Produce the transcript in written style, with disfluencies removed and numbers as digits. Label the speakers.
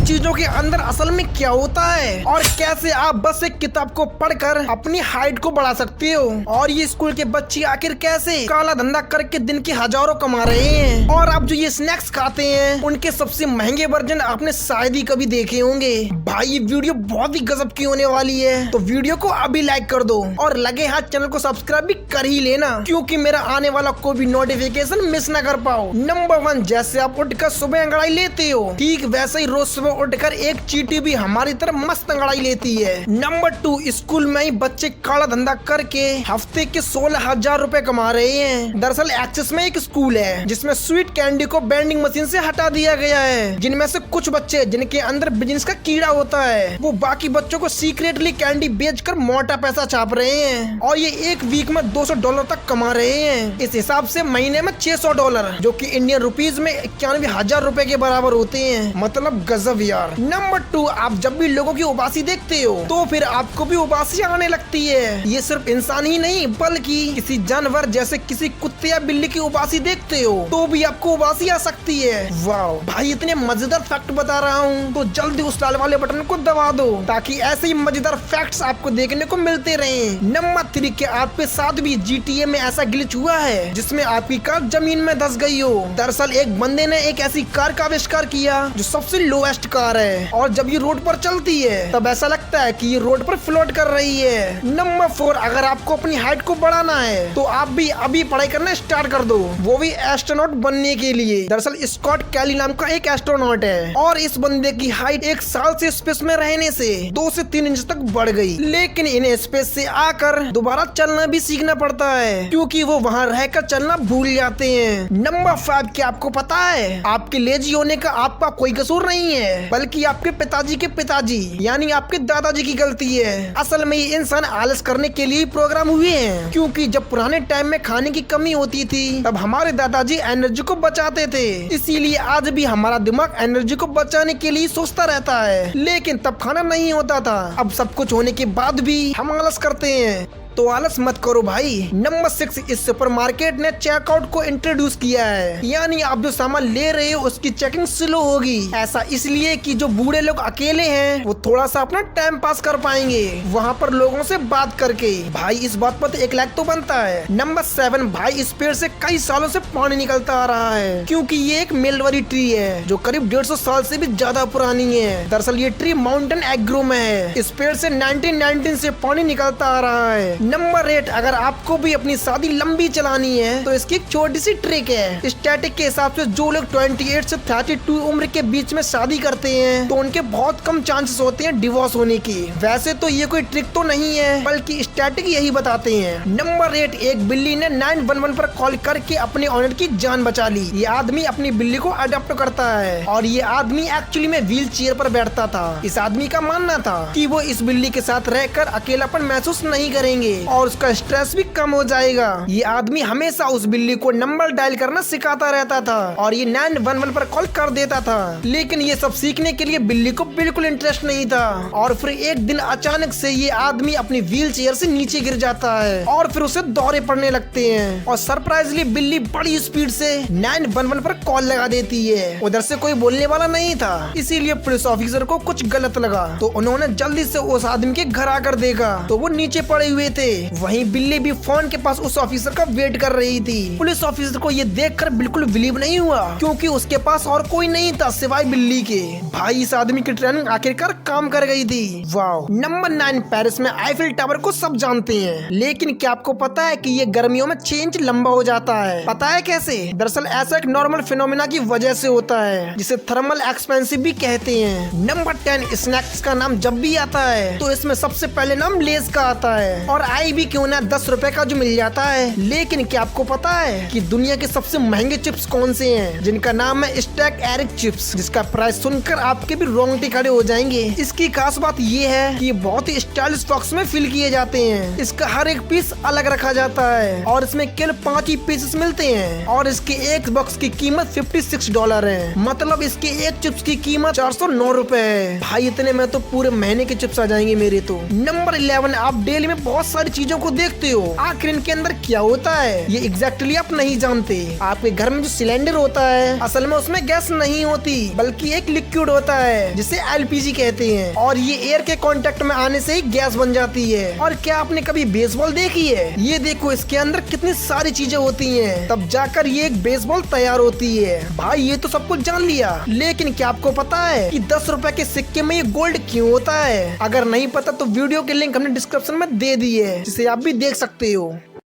Speaker 1: चीजों के अंदर असल में क्या होता है और कैसे आप बस एक किताब को पढ़कर अपनी हाइट को बढ़ा सकते हो। और ये स्कूल के बच्चे आखिर कैसे काला धंधा करके दिन के हजारों कमा रहे हैं। और आप जो ये स्नैक्स खाते हैं उनके सबसे महंगे वर्जन आपने शायद ही कभी देखे होंगे। भाई ये वीडियो बहुत ही गजब की होने वाली है, तो वीडियो को अभी लाइक कर दो और लगे हाथ चैनल को सब्सक्राइब भी कर ही लेना, क्योंकि मेरा आने वाला कोई भी नोटिफिकेशन मिस ना कर पाओ। नंबर 1, जैसे आप उठकर सुबह अंगड़ाई लेते हो, ठीक वैसे ही रोज सुबह उठकर एक चींटी भी हमारी तरह मस्त अंगड़ाई लेती है। नंबर 2, स्कूल में ही बच्चे काला धंधा करके हफ्ते के 16,000 रुपए कमा रहे हैं। दरअसल एक्सेस में एक स्कूल है जिसमें स्वीट कैंडी को बेंडिंग मशीन से हटा दिया गया है। जिनमें से कुछ बच्चे जिनके अंदर बिजनेस का कीड़ा होता है, वो बाकी बच्चों को सीक्रेटली कैंडी बेचकर मोटा पैसा छाप रहे हैं और ये एक वीक में $200 तक कमा रहे हैं। इस हिसाब से महीने में $600, जो कि इंडियन रुपीज में 91,000 रुपए के बराबर होते हैं। मतलब गजब यार। नंबर 2, आप जब भी लोगों की उबासी देखते हो तो फिर आपको भी उबासी आने लगती है। ये सिर्फ इंसान ही नहीं बल्कि किसी जानवर जैसे किसी कुत्ते या बिल्ली की उबासी देखते हो तो भी आपको उबासी आ सकती है। वाह भाई, इतने मजेदार फैक्ट बता रहा हूँ, तो जल्दी उस लाल वाले बटन को दबा दो ताकि ऐसे ही मजेदार फैक्ट्स आपको देखने को मिलते रहे। नंबर 3, के आपके साथ भी GTA में ऐसा ग्लिच हुआ है जिसमें आपकी कार जमीन में धंस गई हो। दरअसल एक बंदे ने एक ऐसी कार का आविष्कार किया जो सबसे लोएस्ट कार है, और जब ये रोड पर चलती है तब ऐसा लगता है कि ये रोड पर फ्लोट कर रही है। नंबर 4, अगर आपको अपनी हाइट को बढ़ाना है तो आप भी अभी पढ़ाई करना स्टार्ट कर दो, वो भी एस्ट्रोनॉट बनने के लिए। दरअसल स्कॉट कैली नाम का एक एस्ट्रोनॉट है और इस बंदे की हाइट 1 साल से स्पेस में रहने से 2 से 3 इंच तक बढ़ गई, लेकिन इन्हें स्पेस से आकर दोबारा चलना भी सीखना पड़ता है क्योंकि वो वहाँ रहकर चलना भूल जाते हैं। नंबर 5, क्या आपको पता है आपके लेजी होने का आपका कोई कसूर नहीं है, बल्कि आपके पिताजी के पिताजी यानी आपके दादाजी की गलती है। असल में ये इंसान आलस करने के लिए प्रोग्राम हुए हैं, क्योंकि जब पुराने टाइम में खाने की कमी होती थी तब हमारे दादाजी एनर्जी को बचाते थे। इसीलिए आज भी हमारा दिमाग एनर्जी को बचाने के लिए सोचता रहता है, लेकिन तब खाना नहीं होता था। अब सब कुछ होने के बाद भी हम आलस करते हैं, तो आलस मत करो भाई। नंबर 6, इस सुपरमार्केट ने चेकआउट को इंट्रोड्यूस किया है, यानी आप जो सामान ले रहे हो उसकी चेकिंग स्लो होगी। ऐसा इसलिए कि जो बूढ़े लोग अकेले हैं वो थोड़ा सा अपना टाइम पास कर पाएंगे वहाँ पर लोगों से बात करके। भाई इस बात पर तो 1 लाख तो बनता है। नंबर 7, भाई इस पेड़ से कई सालों से पानी निकलता आ रहा है, क्योंकि ये एक मेलवरी ट्री है जो करीब 150 साल से भी ज्यादा पुरानी है। दरअसल ये ट्री माउंटेन एग्रो में है। इस पेड़ से 1919 से पानी निकलता आ रहा है। नंबर 8, अगर आपको भी अपनी शादी लंबी चलानी है तो इसकी एक छोटी सी ट्रिक है। स्टैटिक के हिसाब से जो लोग 28 से 32 उम्र के बीच में शादी करते हैं तो उनके बहुत कम चांसेस होते हैं डिवोर्स होने की। वैसे तो ये कोई ट्रिक तो नहीं है, बल्कि स्टैटिक यही बताते हैं। नंबर 8, एक बिल्ली ने 911 पर कॉल करके अपने ऑनर की जान बचा ली। ये आदमी अपनी बिल्ली को अडॉप्ट करता है और ये आदमी एक्चुअली में व्हील चेयर पर बैठता था। इस आदमी का मानना था कि वो इस बिल्ली के साथ रहकर अकेलापन महसूस नहीं करेंगे और उसका स्ट्रेस भी कम हो जाएगा। ये आदमी हमेशा उस बिल्ली को नंबर डायल करना सिखाता रहता था और ये 911 पर कॉल कर देता था, लेकिन ये सब सीखने के लिए बिल्ली को बिल्कुल इंटरेस्ट नहीं था। और फिर एक दिन अचानक से ये आदमी अपनी व्हील चेयर से नीचे गिर जाता है और फिर उसे दौरे पड़ने लगते हैं और सरप्राइजली बिल्ली बड़ी स्पीड से 911 पर कॉल लगा देती है। उधर से कोई बोलने वाला नहीं था, इसीलिए पुलिस ऑफिसर को कुछ गलत लगा तो उन्होंने जल्दी से उस आदमी के घर आकर देखा तो वो नीचे पड़े हुए थे। वहीं बिल्ली भी फोन के पास उस ऑफिसर का वेट कर रही थी। पुलिस ऑफिसर को ये देखकर बिल्कुल बिलीव नहीं हुआ, क्योंकि उसके पास और कोई नहीं था सिवाय बिल्ली के। भाई इस आदमी की ट्रेनिंग आखिरकार काम कर गई थी। वाह। नंबर 9, पेरिस में आईफिल टावर को सब जानते हैं, लेकिन क्या आपको पता है कि ये गर्मियों में 6 इंच लंबा हो जाता है? पता है कैसे? दरअसल ऐसा एक नॉर्मल फिनोमिना की वजह से होता है जिसे थर्मल एक्सपेंसिव भी कहते हैं। नंबर 10, स्नैक्स का नाम जब भी आता है तो इसमें सबसे पहले नाम लेज का आता है, और आई भी क्यों ना 10 रुपए का जो मिल जाता है। लेकिन क्या आपको पता है कि दुनिया के सबसे महंगे चिप्स कौन से हैं? जिनका नाम है स्टैक एरिक चिप्स, जिसका प्राइस सुनकर आपके भी रोंगटे खड़े हो जाएंगे। इसकी खास बात ये है कि ये बहुत ही स्टाइलिश बॉक्स में फिल किए जाते हैं। इसका हर एक पीस अलग रखा जाता है और इसमें केवल 5 ही पीसेस मिलते हैं और इसके एक बॉक्स की कीमत $56 है। मतलब इसके एक चिप्स की कीमत 409 रुपए है। भाई इतने में तो पूरे महीने के चिप्स आ जाएंगे मेरे तो। नंबर 11, आप डेली में बहुत सारी सारी चीजों को देखते हो, आखिर इनके अंदर क्या होता है ये एग्जैक्टली आप नहीं जानते। आपके घर में जो सिलेंडर होता है असल में उसमें गैस नहीं होती बल्कि एक लिक्विड होता है जिसे एलपीजी कहते हैं, और ये एयर के कांटेक्ट में आने से ही गैस बन जाती है। और क्या आपने कभी बेसबॉल देखी है? ये देखो इसके अंदर कितनी सारी चीजें होती हैं, तब जाकर ये एक बेसबॉल तैयार होती है। भाई ये तो सब कुछ जान लिया, लेकिन क्या आपको पता है कि 10 रुपए के सिक्के में ये गोल्ड क्यों होता है? अगर नहीं पता तो वीडियो के लिंक हमने डिस्क्रिप्शन में दे दी है, जिसे आप भी देख सकते हो।